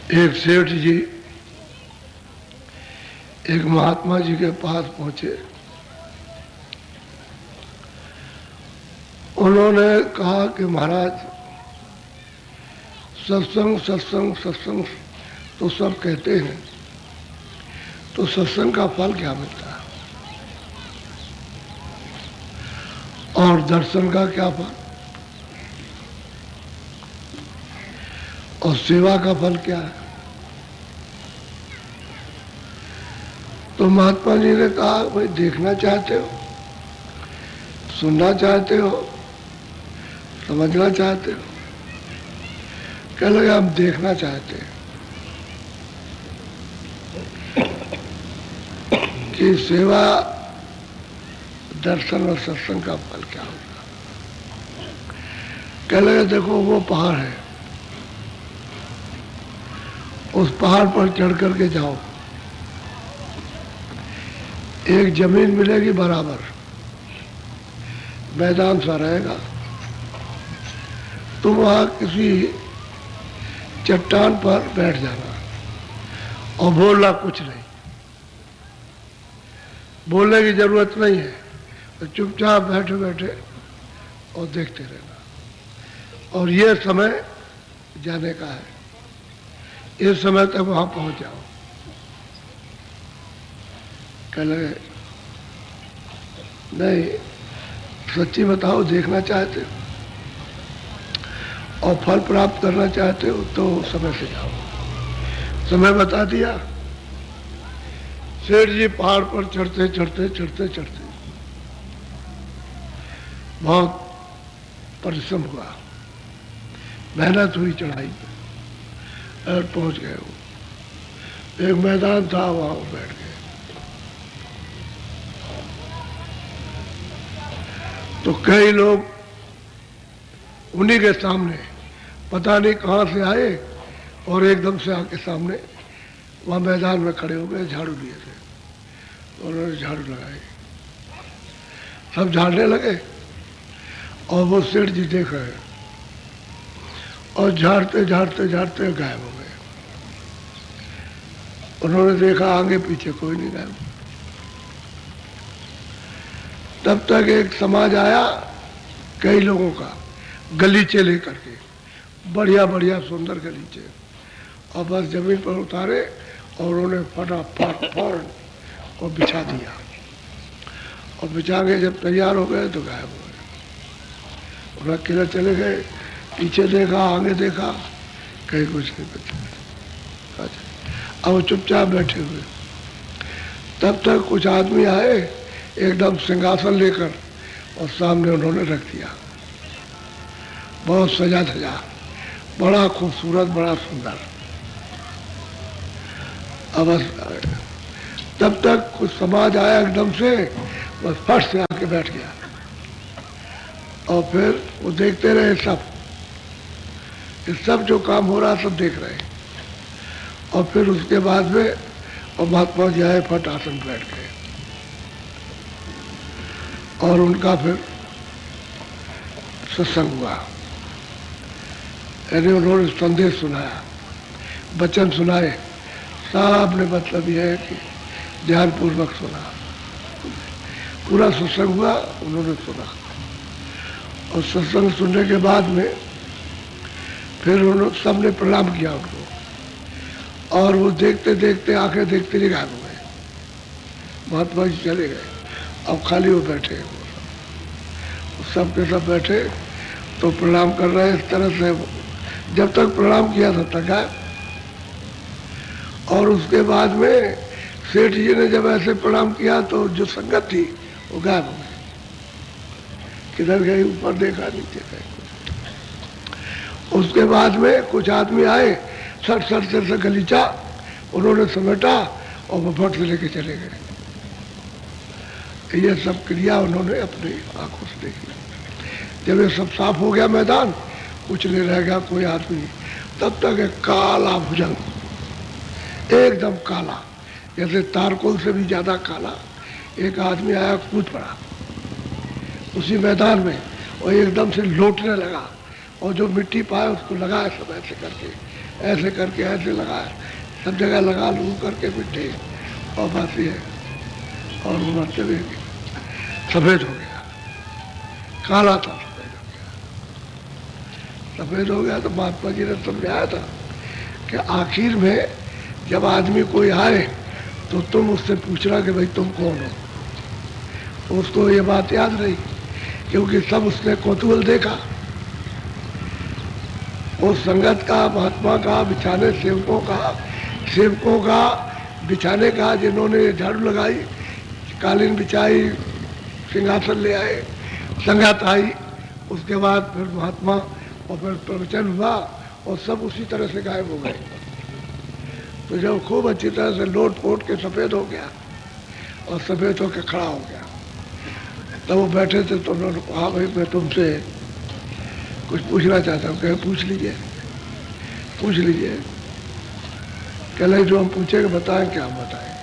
एक सेठ जी एक महात्मा जी के पास पहुंचे। उन्होंने कहा कि महाराज, सत्संग सत्संग सत्संग तो सब कहते हैं, तो सत्संग का फल क्या मिलता है और दर्शन का क्या फल और सेवा का फल क्या है? तो महात्मा जी ने कहा, भाई देखना चाहते हो, सुनना चाहते हो, समझना चाहते हो? कह लगे हम देखना चाहते हैं कि सेवा दर्शन और सत्संग का फल क्या होगा। कह लगे देखो वो पहाड़ है, उस पहाड़ पर चढ़ करके जाओ, एक जमीन मिलेगी बराबर, मैदान सा रहेगा, तुम वहां किसी चट्टान पर बैठ जाना और बोलना कुछ नहीं, बोलने की जरूरत नहीं है, तो चुपचाप बैठे बैठे और देखते रहना। और ये समय जाने का है, इस समय तक वहां पहुंच जाओ। कह लगे नहीं, सच्ची बताओ, देखना चाहते हो और फल प्राप्त करना चाहते हो तो समय से जाओ। समय बता दिया। सेठ जी पहाड़ पर चढ़ते चढ़ते चढ़ते चढ़ते बहुत परिश्रम हुआ, मेहनत हुई चढ़ाई पे और पहुंच गए। वो एक मैदान था, वहां बैठ गए। तो कई लोग उन्हीं के सामने पता नहीं कहां से आए और एकदम से आके सामने वहां मैदान में खड़े हो गए, झाड़ू लिए थे, तो उन्होंने झाड़ू लगाई, सब झाड़ने लगे और वो सेठ जी देख रहे हैं और झाड़ते झाड़ते झाड़ते गायब हो गए। उन्होंने देखा आगे पीछे कोई नहीं गायब। तब तक एक समाज आया कई लोगों का, गलीचे लेकर के, बढ़िया बढ़िया सुंदर गलीचे, और बस जमीन पर उतारे और उन्होंने फटाफट फौरन और बिछा दिया। और बिछा के जब तैयार हो गए तो गायब हो गए। और अकेले चले गए, पीछे देखा, आगे देखा, कहीं कुछ नहीं बचा। अब वो चुपचाप बैठे हुए। तब तक कुछ आदमी आए, एकदम सिंहासन लेकर और सामने उन्होंने रख दिया, बहुत सजा धजा, बड़ा खूबसूरत, बड़ा सुंदर। अब तब तक कुछ समाज आया एकदम से, बस फट से आके बैठ गया। और फिर वो देखते रहे, सब जो काम हो रहा सब देख रहे। और फिर उसके बाद में और महात्मा जी आए, फट आसन बैठ गए और उनका फिर सत्संग हुआ। यानी उन्होंने संदेश सुनाया, वचन सुनाए, सब ने मतलब यह है कि ध्यानपूर्वक सुना, पूरा सत्संग हुआ, उन्होंने सुना। और सत्संग सुनने के बाद में फिर उन्होंने सबने प्रणाम किया उनको, और वो देखते देखते आंखें देखते ही गायब हो गए। महात्मा जी चले गए, अब खाली वो बैठे, सब के सब बैठे तो प्रणाम कर रहे इस तरह से, जब तक प्रणाम किया तब तक गायब। और उसके बाद में सेठ जी ने जब ऐसे प्रणाम किया तो जो संगत थी वो गायब हो गई, किधर गई, ऊपर देखा, नीचे गए। उसके बाद में कुछ आदमी आए, सट सट से गलीचा उन्होंने समेटा और वो फट से लेके चले गए। ये सब क्रिया उन्होंने अपनी आंखों से देखी। जब ये सब साफ हो गया मैदान, कुछ नहीं रह गया, कोई आदमी नहीं, तब तक एक काला भुजंग, एकदम काला, जैसे तारकोल से भी ज्यादा काला, एक आदमी आया, कूद पड़ा उसी मैदान में और एकदम से लौटने लगा, और जो मिट्टी पाए उसको लगाए सब ऐसे करके ऐसे लगाए, सब जगह लगा लू करके मिट्टी, और बस ये और मरते भी सफ़ेद हो गया, काला था सफ़ेद हो गया। तो महात्मा जी ने समझाया था कि आखिर में जब आदमी कोई आए तो तुम उससे पूछना कि भाई तुम कौन हो। उसको ये बात याद रही क्योंकि सब उसने कौतूहल देखा। उस संगत का, महात्मा का, बिछाने सेवकों का बिछाने का, जिन्होंने झाड़ू लगाई, कालीन बिछाई, सिंहासन ले आए, संगत आई, उसके बाद फिर महात्मा और फिर प्रवचन हुआ और सब उसी तरह से गायब हो गए। तो जब खूब अच्छी तरह से लोट पोट के सफ़ेद हो गया और सफ़ेद होकर खड़ा हो गया, तब वो बैठे थे तो उन्होंने कहा भाई मैं तुमसे कुछ पूछना चाहता हूँ। कहे पूछ लीजिए। कह रहे जो हम पूछेंगे बताएं। क्या हम बताएंगे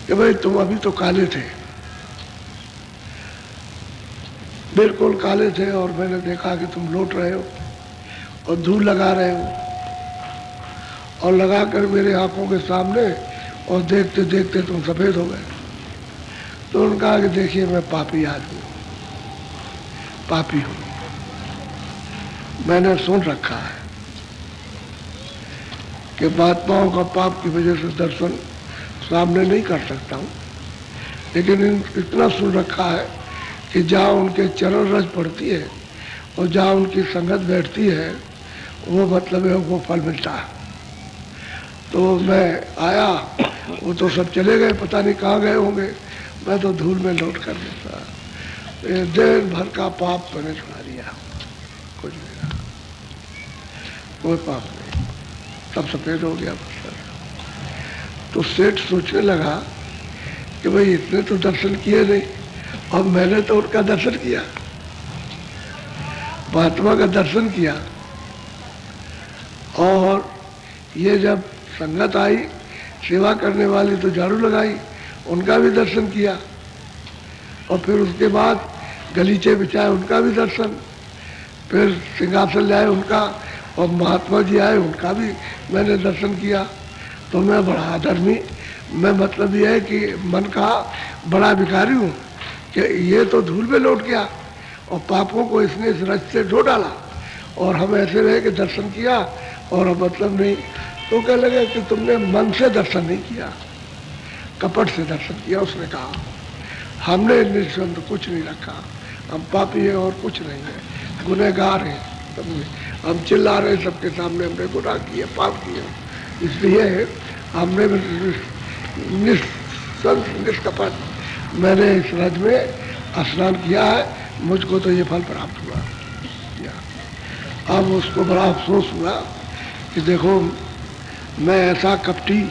कि भाई तुम अभी तो काले थे, बिल्कुल काले थे, और मैंने देखा कि तुम लौट रहे हो और धूल लगा रहे हो, और लगा कर मेरे आंखों के सामने, और देखते देखते तुम सफ़ेद हो गए। तो उन्होंने कहा कि देखिए मैं पापी आदमी हूँ, पापी हूँ, मैंने सुन रखा है कि महात्माओं का पाप की वजह से दर्शन सामने नहीं कर सकता हूँ, लेकिन इतना सुन रखा है कि जहाँ उनके चरण रज पड़ती है और जहाँ उनकी संगत बैठती है वो मतलब है वो फल मिलता है। तो मैं आया, वो तो सब चले गए, पता नहीं कहाँ गए होंगे, मैं तो धूल में लौट कर देता। दिन भर का पाप मैंने छुड़ा दिया, कुछ नहीं रहा, कोई पाप नहीं, सब सफ़ेद हो गया बस। तो सेठ सोचने लगा कि भाई इतने तो दर्शन किए नहीं, और मैंने तो उनका दर्शन किया, महात्मा का दर्शन किया, और ये जब संगत आई सेवा करने वाली तो झाड़ू लगाई, उनका भी दर्शन किया, और फिर उसके बाद गलीचे बिछाए उनका भी दर्शन, फिर सिंहासन लाए उनका, और महात्मा जी आए उनका भी मैंने दर्शन किया। तो मैं बड़ा अधर्मी, मैं मतलब ये है कि मन का बड़ा भिखारी हूँ कि ये तो धूल में लौट गया और पापों को इसने इस रज से ढो डाला, और हम ऐसे रहे कि दर्शन किया और अब मतलब नहीं। तो कह लगे कि तुमने मन से दर्शन नहीं किया, कपट से दर्शन किया। उसने कहा हमने निस्संद कुछ नहीं रखा, हम पापी हैं और कुछ नहीं है, गुनहगार हैं, हम चिल्ला रहे सबके सामने हमने गुनाह किए, पाप किए, इसलिए हमने निष्कपट मैंने इस रज में स्नान किया है, मुझको तो ये फल प्राप्त हुआ। अब उसको बड़ा अफसोस हुआ कि देखो मैं ऐसा कपटी,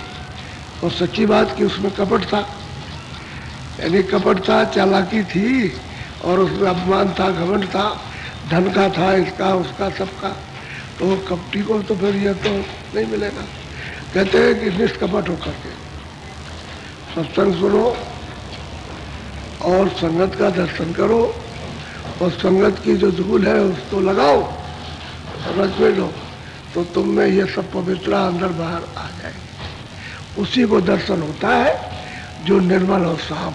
और सच्ची बात कि उसमें कपट था, यानी कपट था, चालाकी थी, और उसमें अपमान था, घमंड था, धन का था, इसका उसका सबका। तो कपटी को तो फिर ये तो नहीं मिलेगा। कहते हैं कि निष्कपट होकर के सत्संग सुनो और संगत का दर्शन करो, और संगत की जो धूल है उसको लगाओ, रज में लो, तो तुम में ये सब पवित्रता अंदर बाहर आ जाएगी। उसी को दर्शन होता है जो निर्मल और साफ।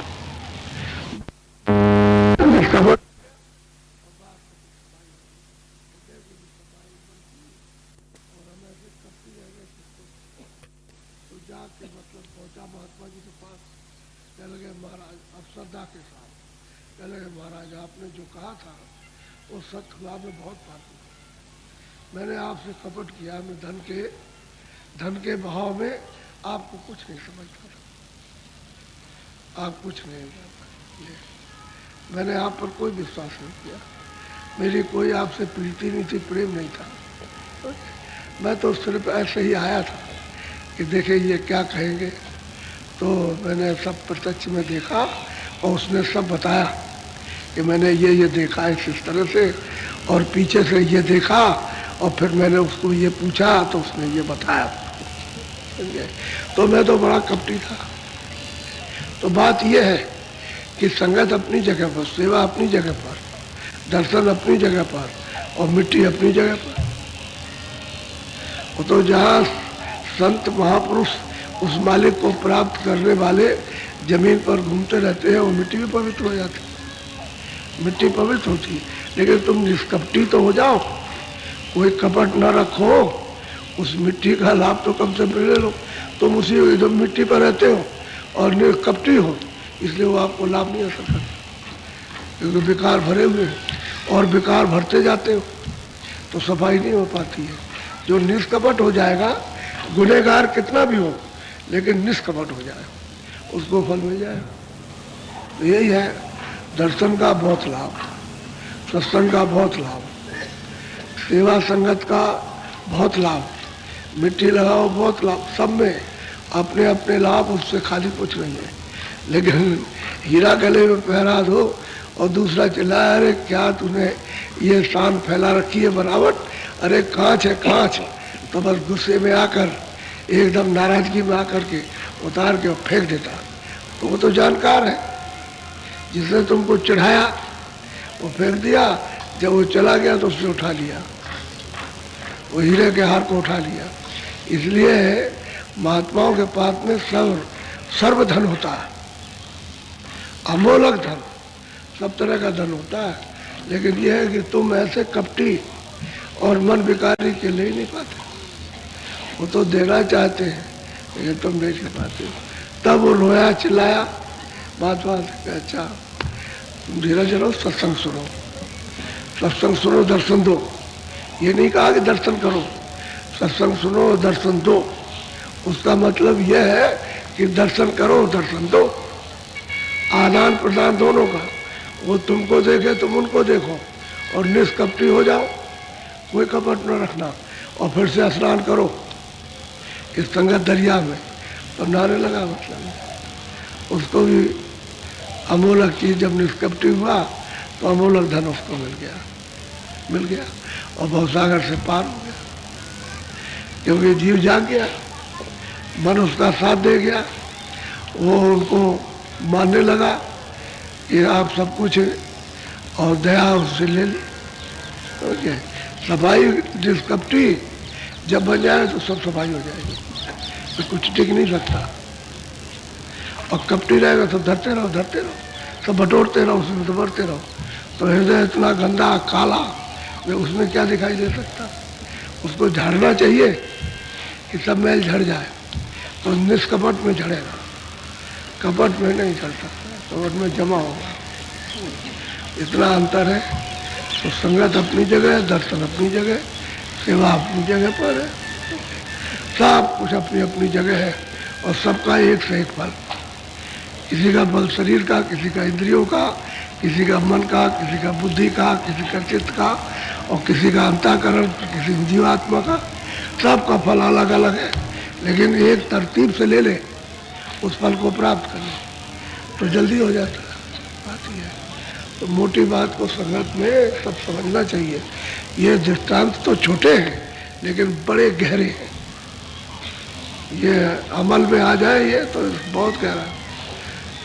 जाके मतलब पहुंचा महात्मा जी के पास, कह लगे महाराज अब श्रद्धा के साथ, कह लगे महाराज आपने जो कहा था वो सत्य हुआ, में बहुत पापी, मैंने आपसे कपट किया, मैं धन के भाव में आपको कुछ नहीं समझता था, आप कुछ नहीं जानता, मैंने आप पर कोई विश्वास नहीं किया, मेरी कोई आपसे प्रीति नहीं थी, प्रेम नहीं था, मैं तो सिर्फ ऐसे ही आया था कि देखे ये क्या कहेंगे। तो मैंने सब प्रत्यक्ष में देखा और उसने सब बताया कि मैंने ये देखा इस तरह से, और पीछे से ये देखा, और फिर मैंने उसको ये पूछा तो उसने ये बताया। तो मैं तो बड़ा कपटी था। तो बात ये है कि संगत अपनी जगह पर, सेवा अपनी जगह पर, दर्शन अपनी जगह पर, और मिट्टी अपनी जगह पर। वो तो जहाँ संत महापुरुष उस मालिक को प्राप्त करने वाले जमीन पर घूमते रहते हैं, वो मिट्टी भी पवित्र हो जाती है, मिट्टी पवित्र होती है। लेकिन तुम निष्कपटी तो हो जाओ, कोई कपट न रखो, उस मिट्टी का लाभ तो कम से ले लो। तुम उसी एकदम मिट्टी पर रहते हो और निष्कपटी हो, इसलिए वो आपको लाभ नहीं हासिल करता, क्योंकि विकार भरे हुए हैं और विकार भरते जाते हो तो सफाई नहीं हो पाती है। जो निष्कपट हो जाएगा, गुनहगार कितना भी हो लेकिन निष्कपट हो जाए, उसको फल मिल जाएगा। तो यही है दर्शन का बहुत लाभ, सत्संग का बहुत लाभ, सेवा संगत का बहुत लाभ, मिट्टी लगाओ बहुत लाभ, सब में अपने अपने लाभ, उससे खाली कुछ नहीं है। लेकिन हीरा गले में पहरा दो और दूसरा चिल्लाए, अरे क्या तूने ये शान फैला रखी है बनावट, अरे कांच है कांच, तो बस गुस्से में आकर एकदम नाराजगी में आकर के उतार के फेंक देता। तो वो तो जानकार है, जिसने तुमको चढ़ाया वो फेंक दिया, जब वो चला गया तो उसने उठा लिया, वो हीरे के हार को उठा लिया। इसलिए महात्माओं के पास में सर्वधन होता है, अमोलक धन, सब तरह का धन होता है। लेकिन यह है कि तुम ऐसे कपटी और मन विकारी के ले नहीं पाते, वो तो देना चाहते हैं लेकिन तुम नहीं कर पाते हो। तब वो रोया चिल्लाया, बात अच्छा तुम धीरज रहो, सत्संग सुनो, सत्संग सुनो, दर्शन दो। ये नहीं कहा कि दर्शन करो, सत्संग सुनो दर्शन दो। उसका मतलब यह है कि दर्शन करो दर्शन दो, आदान प्रदान दोनों का। वो तुमको देखे तुम उनको देखो और निष्कपटी हो जाओ, कोई कपट न रखना, और फिर से स्नान करो इस संगत दरिया में। तो नहाने लगा, मतलब उसको भी अमोलक चीज जब निष्कपटी हुआ तो अमोलक धन उसको मिल गया और भवसागर से पार हो गया, क्योंकि जीव जाग गया, मन उसका साथ दे गया, वो उनको मानने लगा कि आप सब कुछ है और दया उससे ले ली। ओके, सफाई निष्कपटी जब बन जाए तो सब सफाई हो जाएगी, तो कुछ टिक नहीं सकता। और कपटी रहेगा तो धरते रहो, सब बटोरते रहो, उसमें तो बढ़ते रहो, तो हृदय इतना गंदा काला, उसमें क्या दिखाई दे सकता। उसको झाड़ना चाहिए कि सब मैल झड़ जाए, तो निष्कपट में झड़ेगा, कपट में नहीं झड़ सकता, कपट में जमा होगा। इतना अंतर है। तो संगत अपनी जगह है, दर्शन अपनी जगह, सेवा अपनी जगह पर है, सब कुछ अपनी अपनी जगह है और सबका एक से एक फल। किसी का बल शरीर का, किसी का इंद्रियों का, किसी का मन का, किसी का बुद्धि का, किसी का चित्त का, और किसी का अंतःकरण, किसी जीवात्मा का, सबका फल अलग अलग है। लेकिन एक तरतीब से ले ले उस फल को प्राप्त कर ले तो जल्दी हो जाता है, बात ही है। तो मोटी बात को संगत में सब समझना चाहिए। ये दृष्टांत तो छोटे हैं लेकिन बड़े गहरे हैं, ये अमल में आ जाए ये तो बहुत गहरा है।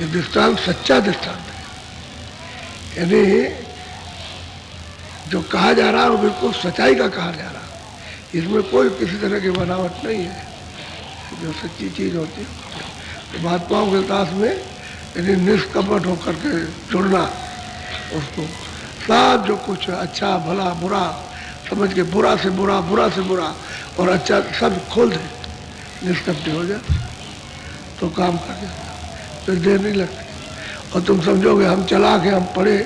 ये दृष्टांत सच्चा दृष्टांत है, यानी जो कहा जा रहा है वो बिल्कुल सच्चाई का कहा जा रहा है, इसमें कोई किसी तरह की बनावट नहीं है, जो सच्ची चीज होती है। तो महात्माओं के पास में यानी निष्कपट होकर के जुड़ना, उसको सब जो कुछ अच्छा भला बुरा समझ के, बुरा से बुरा, बुरा से बुरा और अच्छा सब खोल दे, निष्कपटी हो जाए तो काम कर जाता, फिर देर नहीं लगती। और तुम समझोगे हम चालाक हैं, हम पढ़े,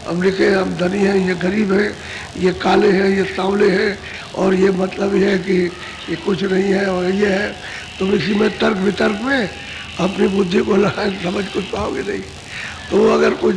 हम लिखे, हम धनी हैं, ये गरीब है, ये काले हैं, ये सांवले हैं, और ये मतलब ये है कि ये कुछ नहीं है और ये है। तुम इसी में तर्क वितर्क में अपनी बुद्धि को लगाए समझ कुछ पाओगे नहीं। तो अगर कुछ